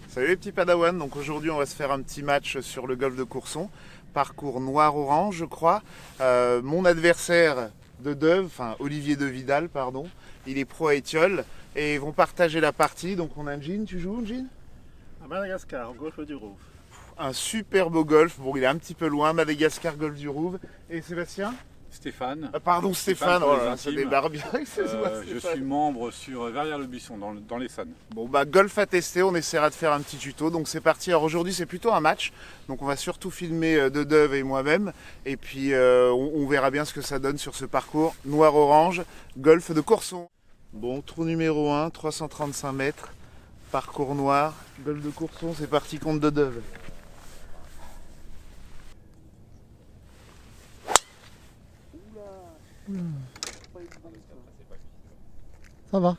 Salut les petits padawans, donc aujourd'hui on va se faire un petit match sur le golf de Courson, parcours noir-orange je crois. Mon adversaire de Deuve, enfin Olivier de Vidal pardon, il est pro à Étiole et ils vont partager la partie. Donc on a Jean, tu joues Jean? À Madagascar, au golfe du Rouve. Un super beau golf, bon il est un petit peu loin, Madagascar, golfe du Rouve. Et Sébastien? Stéphane. Pardon Stéphane, pour oh les là, ça intimes. débarre bien avec ce Je suis membre sur Verrières-le-Buisson dans l'Essonne. Bon bah golf à tester, on essaiera de faire un petit tuto, donc c'est parti. Alors aujourd'hui c'est plutôt un match, donc on va surtout filmer de Deuve et moi-même, et puis on verra bien ce que ça donne sur ce parcours noir-orange, golf de Courson. Bon, trou numéro 1, 335 mètres, parcours noir, golf de Courson, c'est parti contre de Deuve. Ça va.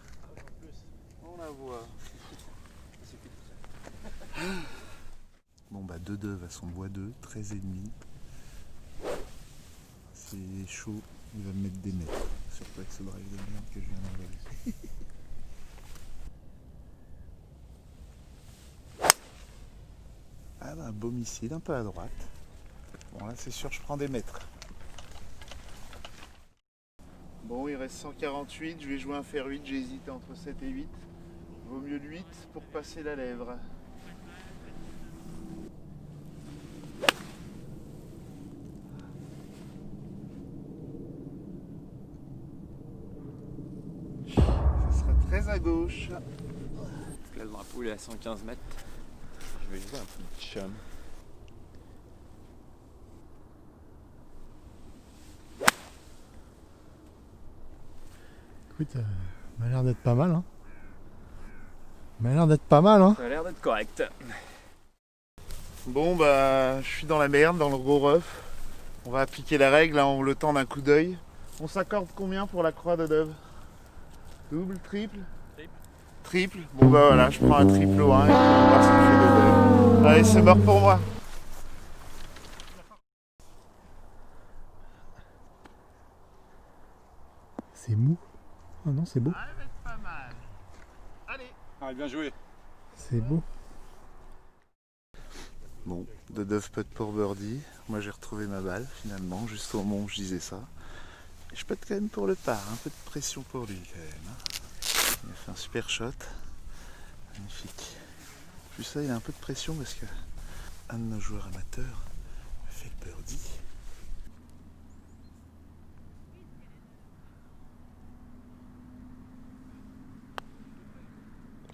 On la voit. Bon bah de Deuve à son bois 2, 13,5. C'est chaud, il va me mettre des mètres. Surtout avec ce drive de merde que je viens d'enlever. Ah bah un beau missile, un peu à droite. Bon là c'est sûr je prends des mètres. Bon il reste 148, je vais jouer un fer 8, j'ai hésité entre 7 et 8. Vaut mieux le 8 pour passer la lèvre. Ça sera très à gauche. Parce que là, le drapeau il est à 115 mètres. Je vais jouer un petit chum. Écoute, m'a l'air d'être pas mal. Hein. M'a l'air d'être pas mal. Hein. Ça a l'air d'être correct. Bon bah je suis dans la merde, dans le gros rough. On va appliquer la règle, hein, le temps d'un coup d'œil. On s'accorde combien pour la croix de Deuve? Double, triple? Triple. Bon bah voilà, je prends un triple au 1 et on va voir ce qu'il fait de Deuve. Allez, c'est mort pour moi. C'est mou. Ah non, c'est beau. Ah, va être pas mal. Allez. Ah, bien joué. C'est beau. Bon, de Deuve putt pour birdie. Moi j'ai retrouvé ma balle finalement, juste au moment où je disais ça. Et je putt quand même pour le par, un peu de pression pour lui quand même. Il a fait un super shot. Magnifique. Plus ça, il a un peu de pression parce que un de nos joueurs amateurs a fait le birdie.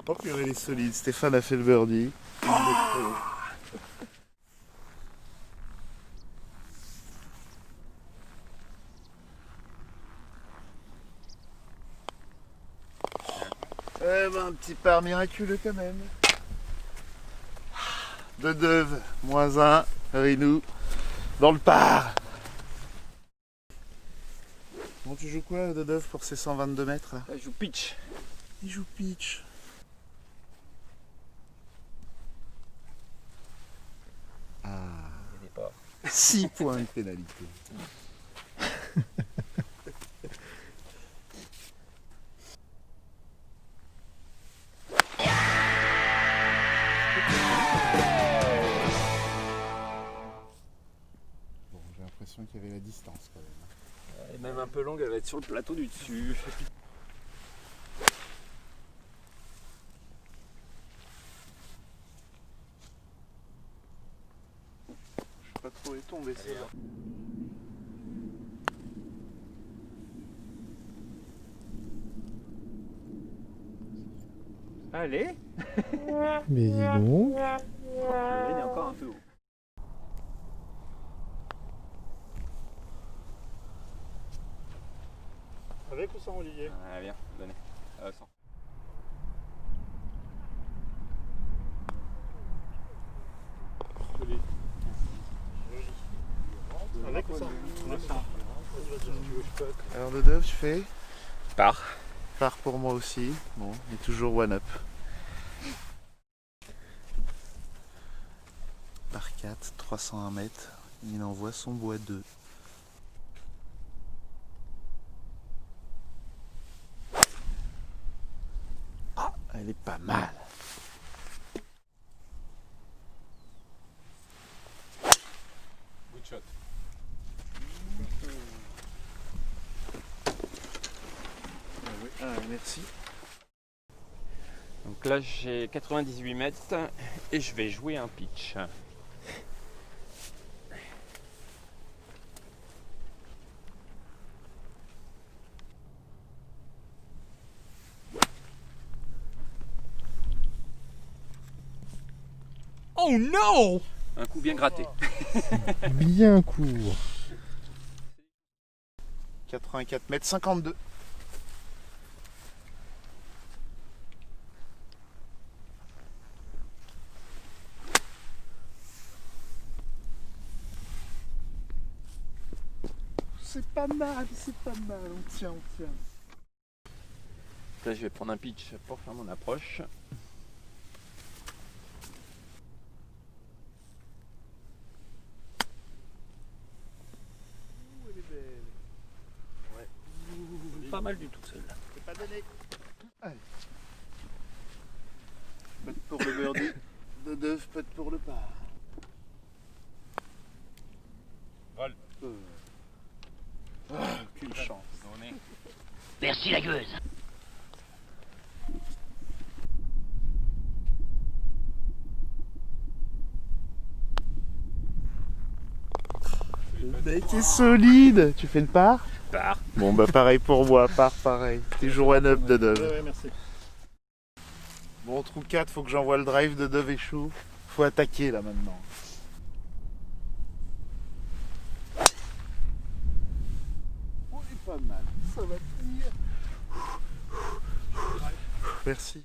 Oh purée, il est solide. Stéphane a fait le birdie. Eh ben, un petit part miraculeux quand même. De Deuve, moins 1, Rinou, dans le par. Bon, tu joues quoi de Deuve pour ces 122 mètres là? Là, je joue pitch. Il joue pitch. Ah, Il est pas. 6 points de pénalité. Bon, j'ai l'impression qu'il y avait la distance quand même. Elle est même un peu longue, elle va être sur le plateau du dessus. Je sais pas trop les tomber c'est là. Allez. Mais dis donc. Le lane est encore un peu haut. Avec ou sans Olivier? Ah, bien, donnez. Sans. Avec ou sans? Alors de Deuve, tu fais Par. part pour moi aussi. Bon, il est toujours one up. Par 4, 301 mètres. Il envoie son bois 2. Ah, elle est pas mal. shot. Merci. Donc là j'ai 98 mètres et je vais jouer un pitch. Oh no! Un coup bien gratté. Bien court. 84 mètres 52. C'est pas mal, c'est pas mal. On tient, on tient. Là je vais prendre un pitch pour faire mon approche. Elle est belle. Pas mal du tout celle-là. C'est pas donné. Allez. Putt pour le birdie. De Dove, putt pour le par. Vol. Quelle chance. Merci la gueuse. Le mec est solide. Tu fais le par? Par. Bon bah pareil pour moi, par pareil. Toujours one up de Dove. Ouais, merci. Bon, trou 4, faut que j'envoie le drive de Dove échoue. Faut attaquer là maintenant. On est pas mal, ça va tenir. Merci.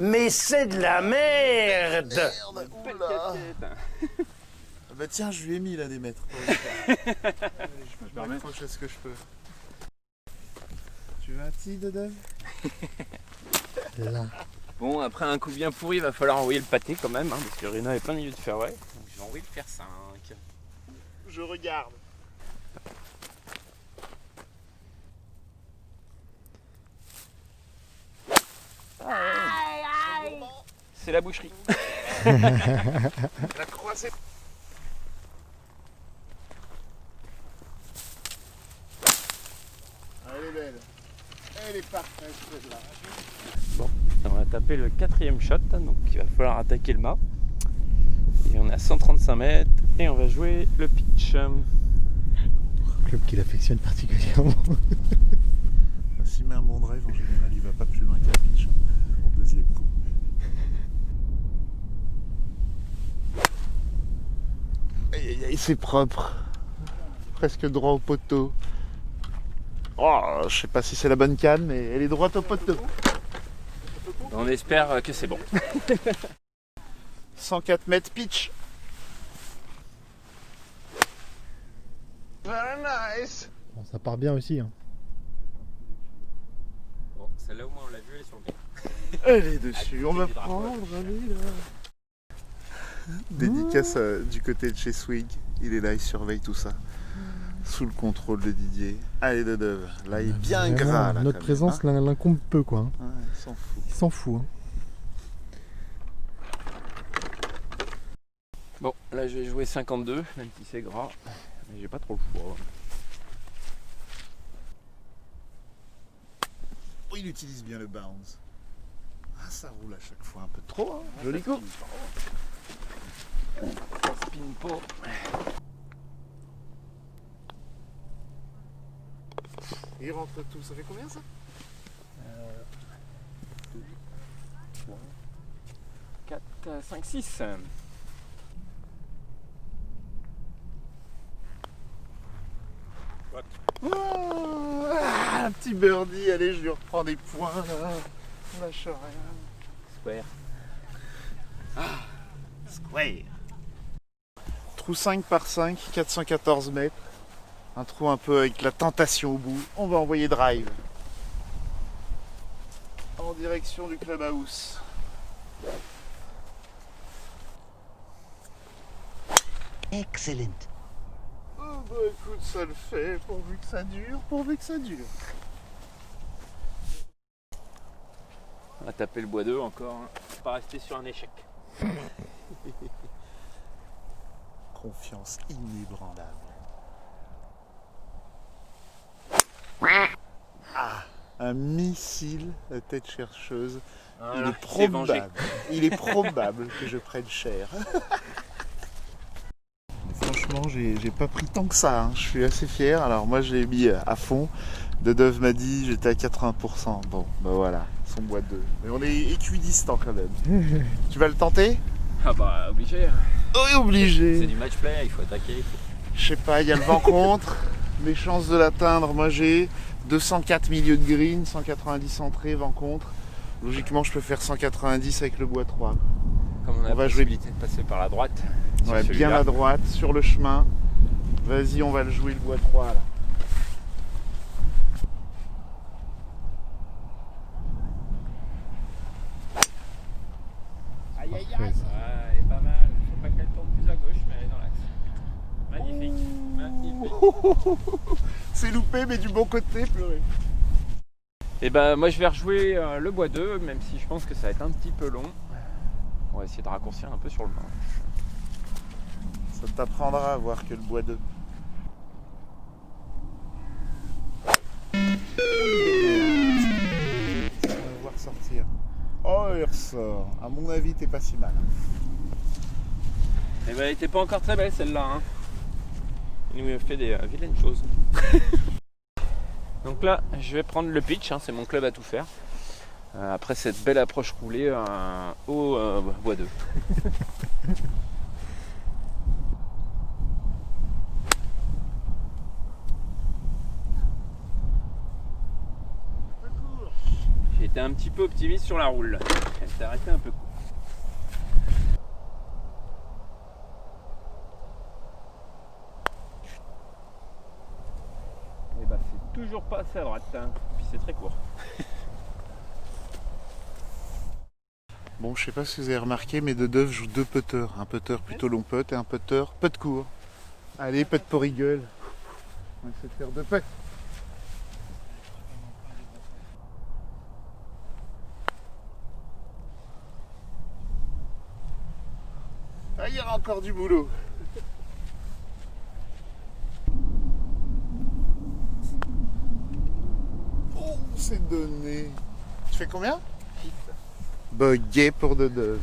Mais c'est de la merde. Oula. Ah bah tiens, je lui ai mis là des mètres. Je me permets. accroche à ce que je peux. Tu veux un petit de Dove? Là. Bon, après un coup bien pourri, il va falloir envoyer le pâté quand même, hein, parce que Rina est plein milieu de fairway. Donc je vais envoyer le faire 5. Je regarde. C'est la boucherie. La croisée. Elle est belle. Elle est parfaite celle-là. On va taper le 4e shot, donc il va falloir attaquer le mât. Et on est à 135 mètres et on va jouer le pitch. Club qu'il affectionne particulièrement. S'il met un bon drive, en général, il va pas plus loin qu'un pitch. Au deuxième coup. Aïe aïe aïe, c'est propre. Presque droit au poteau. Oh, je sais pas si c'est la bonne canne, mais elle est droite au poteau. On espère que c'est bon. 104 mètres pitch. Very nice. Bon, ça part bien aussi. Hein. Bon, celle-là au moins on l'a vu, elle est sur le bien. Elle est dessus, on va prendre, allez là. Dédicace du côté de chez Swig. Il est là, il surveille tout ça. Sous le contrôle de Didier. Allez de Dove, là il est bien Vraiment, gras là. notre quand présence même, l'incombe peu quoi. Hein. hein. Ouais, il s'en fout. Il s'en fout. Hein. Bon, là je vais jouer 52, même si c'est gras. Mais j'ai pas trop le choix. Oh, il utilise bien le bounce. Ah, ça roule à chaque fois un peu trop. Hein. Joli coup. Ça spin pas. Il rentre tout. Ça fait combien ça? 4, 5, 6. Ah, un petit birdie, allez, je lui reprends des points là. On lâche rien. Square. Square. Trou 5 par 5, 414 mètres. Un trou un peu avec la tentation au bout. On va envoyer drive. En direction du clubhouse. Excellent. Oh bah écoute, ça le fait, pourvu que ça dure, pourvu que ça dure. On va taper le bois 2 encore. Hein. Pas rester sur un échec. Confiance inébranlable. Ah, un missile à tête chercheuse. Il est probable que je prenne cher. Franchement, j'ai pas pris tant que ça, hein. Je suis assez fier. Alors moi, j'ai mis à fond. Dedeuve m'a dit j'étais à 80%. Bon, bah voilà, son boîte 2. Mais on est équidistant quand même. Tu vas le tenter? Ah bah obligé. Oui, obligé. C'est du match play, il faut attaquer. Je sais pas, il y a le vent contre. Les chances de l'atteindre, moi j'ai 204 milieu de green, 190 entrées, vent contre. Logiquement, je peux faire 190 avec le bois 3. Comme on a On la va jouer possibilité de passer par la droite. sur Ouais, bien celui-là. à droite, sur le chemin. Vas-y, on va le jouer le bois 3 là. Aïe aïe aïe. Ouais, elle est pas mal. Faut pas qu'elle tombe plus à gauche, mais elle est dans l'axe. Magnifique. Magnifique. C'est loupé, mais du bon côté, pleurer. Et ben moi je vais rejouer le bois 2, même si je pense que ça va être un petit peu long. On va essayer de raccourcir un peu sur le manche. Ça t'apprendra à voir que le bois 2. On va voir sortir. Oh, il ressort. À mon avis, t'es pas si mal. Et ben elle était pas encore très belle celle-là. Hein. Il nous a fait des vilaines choses. Donc là, je vais prendre le pitch, hein, c'est mon club à tout faire. Après cette belle approche roulée au bois 2. J'ai été un petit peu optimiste sur la roule. Elle s'est arrêtée un peu court. Et bah c'est toujours pas assez à droite, hein. Puis c'est très court. Bon, je sais pas si vous avez remarqué, mais Dedeuve joue deux putters. Un putter plutôt long putt et un putter putt court. Allez, putt pour rigole. On va essayer de faire deux putts. Ah, il y aura encore du boulot. Oh, c'est donné. Tu fais combien? Bogey pour Dedeuve.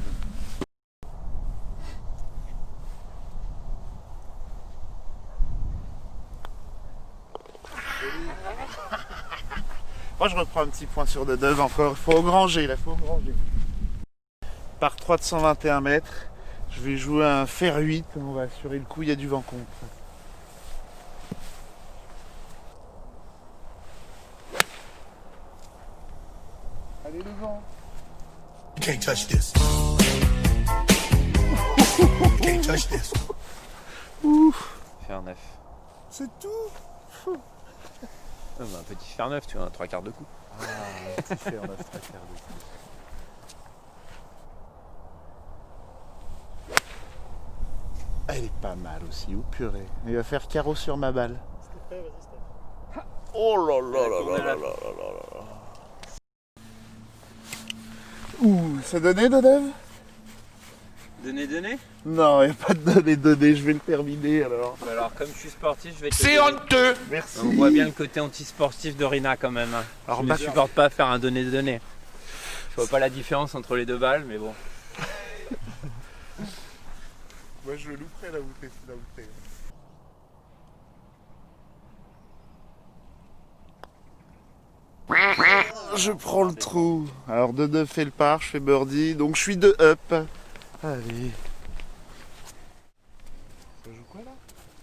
Moi je reprends un petit point sur Dedeuve encore. Il faut engranger là, faut engranger. Par 3 de 121 mètres, je vais jouer un fer 8. On va assurer le coup, il y a du vent contre. Allez le vent. You can't touch this. You can't touch this. Fer 9. C'est tout. Un petit fer 9, tu vois, un 3/4 de coup. Ah, un petit fer 9, très clair de coup. Elle est pas mal aussi, ou purée. Il va faire carreau sur ma balle. Oh là là là là là là là là. Ouh, ça donnait Dedeuve? Donner. Non, il n'y a pas de donner, je vais le terminer alors. Alors comme je suis sportif, je vais te C'est honteux. Merci. On voit bien le côté anti-sportif de Rina quand même. Alors je ne supporte pas faire un donner. Je vois pas la différence entre les deux balles, mais bon. Moi je le louperai la bouteille. Je prends le trou. Alors Dedeuve fait le par, je fais birdie, donc je suis 2 up. Allez. Ça joue quoi là?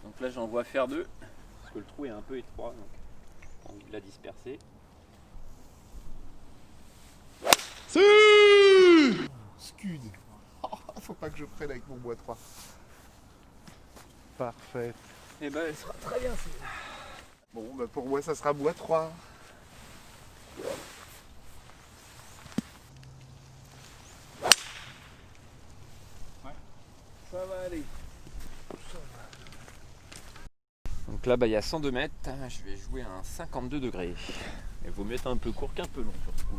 Donc là j'envoie faire 2, parce que le trou est un peu étroit, donc j'ai envie de la disperser. Scud. Oh, faut pas que je prenne avec mon bois 3. Parfait. Et ben elle sera très bien celle-là. Bon, bah pour moi ça sera bois 3. Ça va aller. Donc là, il y a 102 mètres, je vais jouer à un 52 degrés. Il vaut mieux être un peu court qu'un peu long surtout.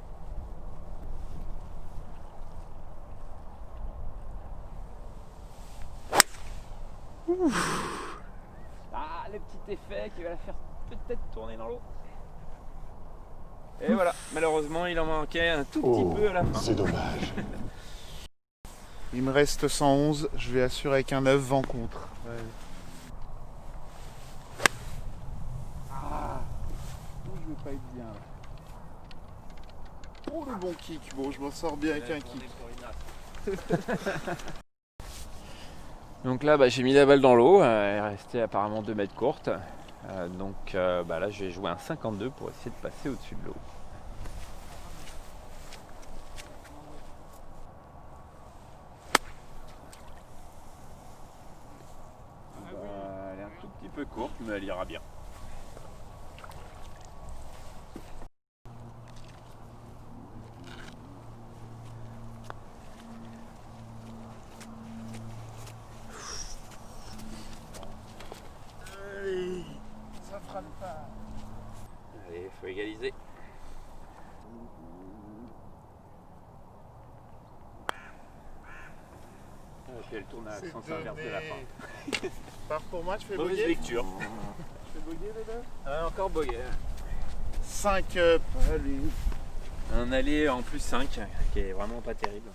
Ah, le petit effet qui va la faire peut-être tourner dans l'eau. Et voilà, malheureusement il en manquait un tout petit peu à la fin. C'est dommage. Il me reste 111, je vais assurer avec un 9 vent contre. Ah, je vais pas être bien là. Oh le bon kick, bon je m'en sors bien avec un kick. Donc là j'ai mis la balle dans l'eau, elle est restée apparemment 2 mètres courte. Donc là je vais jouer un 52 pour essayer de passer au-dessus de l'eau. Elle est un tout petit peu courte mais elle ira bien. Ça fera le pas. Allez, faut égaliser. Et puis elle tourne à sens inverse de la fin. Part pour moi, tu fais Mauvaise boguer. lecture. Tu fais boguer les deux. Encore boguer. 5 up, allez. Un aller en plus 5 qui est vraiment pas terrible.